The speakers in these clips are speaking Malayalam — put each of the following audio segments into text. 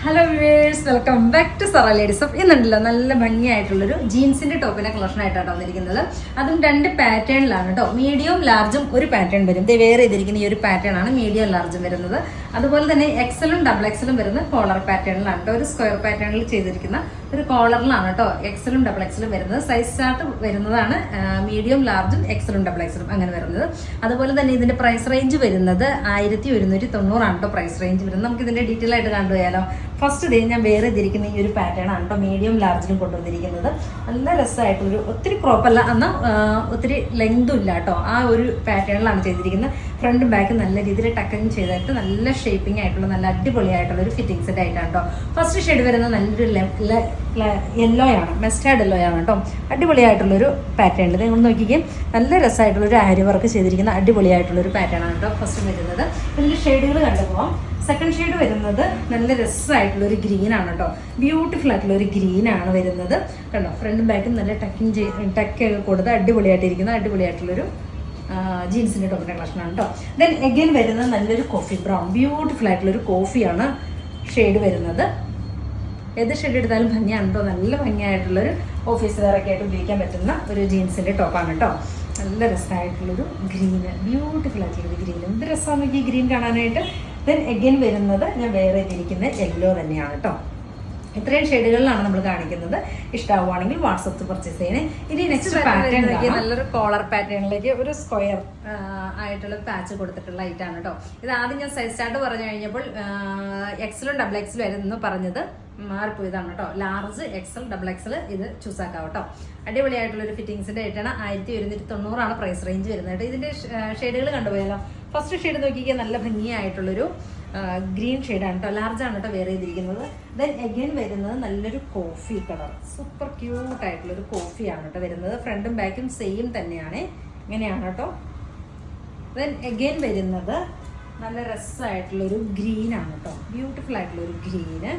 Hello viewers, welcome back to Zara ladies of. ഇന്നുണ്ടല്ലോ നല്ല ഭംഗിയായിട്ടുള്ളൊരു ജീൻസിന്റെ ടോപ്പിന്റെ കളക്ഷൻ ആയിട്ടാണ് വന്നിരിക്കുന്നത്. അതും രണ്ട് പാറ്റേണിലാണ് കേട്ടോ. മീഡിയം ലാർജും ഒരു പാറ്റേൺ വരും. വേറെ ചെയ്തിരിക്കുന്ന ഈ ഒരു പാറ്റേൺ ആണ് മീഡിയം ലാർജും വരുന്നത്. അതുപോലെ തന്നെ എക്സലും ഡബിൾ എക്സലും വരുന്ന കോളർ പാറ്റേണിലാണ് കേട്ടോ. ഒരു സ്ക്വയർ പാറ്റേണിൽ ചെയ്തിരിക്കുന്ന ഒരു കോളറിലാണ് കേട്ടോ എക്സലും ഡബിൾ എക്സലും വരുന്നത്. സൈസ് ചാർട്ട് വരുന്നതാണ് മീഡിയം ലാർജും എക്സലും ഡബിൾ എക്സലും അങ്ങനെ വരുന്നത്. അതുപോലെ തന്നെ ഇതിന്റെ പ്രൈസ് റേഞ്ച് വരുന്നത് 1190 കേട്ടോ പ്രൈസ് റേഞ്ച് വരുന്നത്. നമുക്ക് ഇതിന്റെ ഡീറ്റെയിൽ ആയിട്ട് കണ്ടുപോയാലോ. ഫസ്റ്റ് ഡേ ഞാൻ വേറെ ചെയ്തിരിക്കുന്ന ഈ ഒരു പാറ്റേൺ ആണ് കേട്ടോ മീഡിയം ലാർജിലും കൊണ്ടുവന്നിരിക്കുന്നത്. നല്ല രസമായിട്ടൊരു ഒത്തിരി ക്രോപ്പല്ല എന്നാൽ ഒത്തിരി ലെങ്തും ഇല്ല കേട്ടോ. ആ ഒരു പാറ്റേണിലാണ് ചെയ്തിരിക്കുന്നത്. ഫ്രണ്ടും ബാക്കും നല്ല രീതിയിൽ ടക്കിങ് ചെയ്തിട്ട് നല്ല ഷേപ്പിംഗ് ആയിട്ടുള്ള നല്ല അടിപൊളിയായിട്ടുള്ള ഒരു ഫിറ്റിംഗ് സെറ്റ് ആയിട്ടാണ് കേട്ടോ. ഫസ്റ്റ് ഷെയ്ഡ് വരുന്നത് നല്ലൊരു യെല്ലോ ആണ്, മെസ്റ്റാർഡ് യെല്ലോ ആണ് കേട്ടോ. അടിപൊളിയായിട്ടുള്ളൊരു പാറ്റേണിൽ നിങ്ങൾ നോക്കിക്കുകയും നല്ല രസമായിട്ടുള്ളൊരു ആരി വർക്ക് ചെയ്തിരിക്കുന്ന അടിപൊളിയായിട്ടുള്ളൊരു പാറ്റേൺ ആണ് കേട്ടോ ഫസ്റ്റ് വരുന്നത്. ഇതിൻ്റെ ഷെയ്ഡുകൾ കണ്ടുപോകാം. സെക്കൻഡ് ഷെയ്ഡ് വരുന്നത് നല്ല രസമായിട്ടുള്ളൊരു ഗ്രീൻ ആണ് കേട്ടോ. ബ്യൂട്ടിഫുൾ ആയിട്ടുള്ള ഒരു ഗ്രീൻ ആണ് വരുന്നത് കണ്ടോ. ഫ്രണ്ടും ബാക്കും നല്ല ടക്കൊക്കെ കൊടുത്ത് അടിപൊളിയായിട്ടുള്ളൊരു ജീൻസിൻ്റെ ടോപ്പിൻ്റെ കളക്ഷനാണ് കേട്ടോ. ദെൻ എഗെയിൻ വരുന്നത് നല്ലൊരു കോഫി ബ്രൗൺ, ബ്യൂട്ടിഫുൾ ആയിട്ടുള്ളൊരു കോഫിയാണ് ഷെയ്ഡ് വരുന്നത്. ഏത് ഷെയ്ഡ് എടുത്താലും ഭംഗിയാണ് കേട്ടോ. നല്ല ഭംഗിയായിട്ടുള്ളൊരു ഓഫീസ് വെയറൊക്കെ ആയിട്ട് ഉപയോഗിക്കാൻ പറ്റുന്ന ഒരു ജീൻസിൻ്റെ ടോപ്പാണ് കേട്ടോ. നല്ല രസമായിട്ടുള്ളൊരു ഗ്രീന്, ബ്യൂട്ടിഫുൾ ആയിട്ടുള്ളൊരു ഗ്രീൻ. എന്ത് രസമാണ് നോക്കി ഈ ഗ്രീൻ കാണാനായിട്ട്. ദെൻ എഗെയിൻ വരുന്നത് ഞാൻ വേറെ ചെയ്തിരിക്കുന്ന യെല്ലോ തന്നെയാണ് കേട്ടോ. ഇത്രയും ഷെയ്ഡുകളിലാണ് നമ്മൾ കാണിക്കുന്നത്. ഇഷ്ടമാവുകയാണെങ്കിൽ വാട്സപ്പ് പർച്ചേസ് ചെയ്യണേ. ഇനി നെക്സ്റ്റ് പാറ്റേൺ നല്ലൊരു കോളർ പാറ്റേണിലേക്ക് ഒരു സ്ക്വയർ ആയിട്ടുള്ള പാച്ച് കൊടുത്തിട്ടുള്ള ഐറ്റാണ് കേട്ടോ. ഇത് ആദ്യം ഞാൻ സൈസ് ചാർട്ട് പറഞ്ഞു കഴിഞ്ഞപ്പോൾ എക്സലും ഡബിൾ എക്സലും ആയിരുന്നു പറഞ്ഞത്, മാറിപ്പോയതാണ് കേട്ടോ. ലാർജ് എക്സൽ ഡബിൾ എക്സൽ ഇത് ചൂസ് ആക്കാം കേട്ടോ. അടിപൊളിയായിട്ടുള്ളൊരു ഫിറ്റിംഗ്സിന്റെ ആയിട്ടാണ് 1190 പ്രൈസ് റേഞ്ച് വരുന്നത് കേട്ടോ. ഇതിന്റെ ഷെയ്ഡുകൾ കണ്ടുപോയാലോ. ഫസ്റ്റ് ഷെയ്ഡ് നോക്കിക്കാൻ നല്ല ഭംഗിയായിട്ടുള്ളൊരു ഗ്രീൻ ഷെയ്ഡാണ് കേട്ടോ. ലാർജാണ് കേട്ടോ വേറെ ചെയ്തിരിക്കുന്നത്. ദെൻ എഗെയിൻ വരുന്നത് നല്ലൊരു കോഫി കളർ, സൂപ്പർ ക്യൂട്ടായിട്ടുള്ളൊരു കോഫിയാണ് കേട്ടോ വരുന്നത്. ഫ്രണ്ടും ബാക്കും സെയിം തന്നെയാണ്, ഇങ്ങനെയാണ് കേട്ടോ. ദെൻ എഗെയിൻ വരുന്നത് നല്ല രസമായിട്ടുള്ളൊരു ഗ്രീനാണ് കേട്ടോ. ബ്യൂട്ടിഫുൾ ആയിട്ടുള്ളൊരു ഗ്രീന്,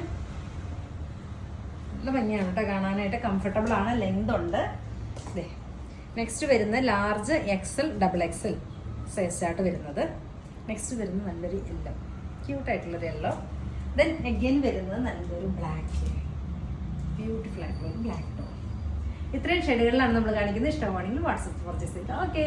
നല്ല ഭംഗിയാണ് കേട്ടോ കാണാനായിട്ട്. കംഫർട്ടബിൾ ആണ്, ലെങ്ത് ഉണ്ട്. നെക്സ്റ്റ് വരുന്നത് large XL double XL size chart വരുന്നത്. നെക്സ്റ്റ് വരുന്നത് നല്ലൊരു യെല്ലോ, ക്യൂട്ടായിട്ടുള്ളൊരു യെല്ലോ. ദെൻ എഗെയിൻ വരുന്നത് നല്ലൊരു ബ്ലാക്ക്, ബ്യൂട്ടിഫുൾ ആയിട്ടുള്ളൊരു ബ്ലാക്ക് ടോൺ. ഇത്രയും ഷെയ്ഡുകളിലാണ് നമ്മൾ കാണിക്കുന്നത്. ഇഷ്ടമാണെങ്കിൽ വാട്സപ്പ് പർച്ചേസ് ചെയ്താൽ ഓക്കെ.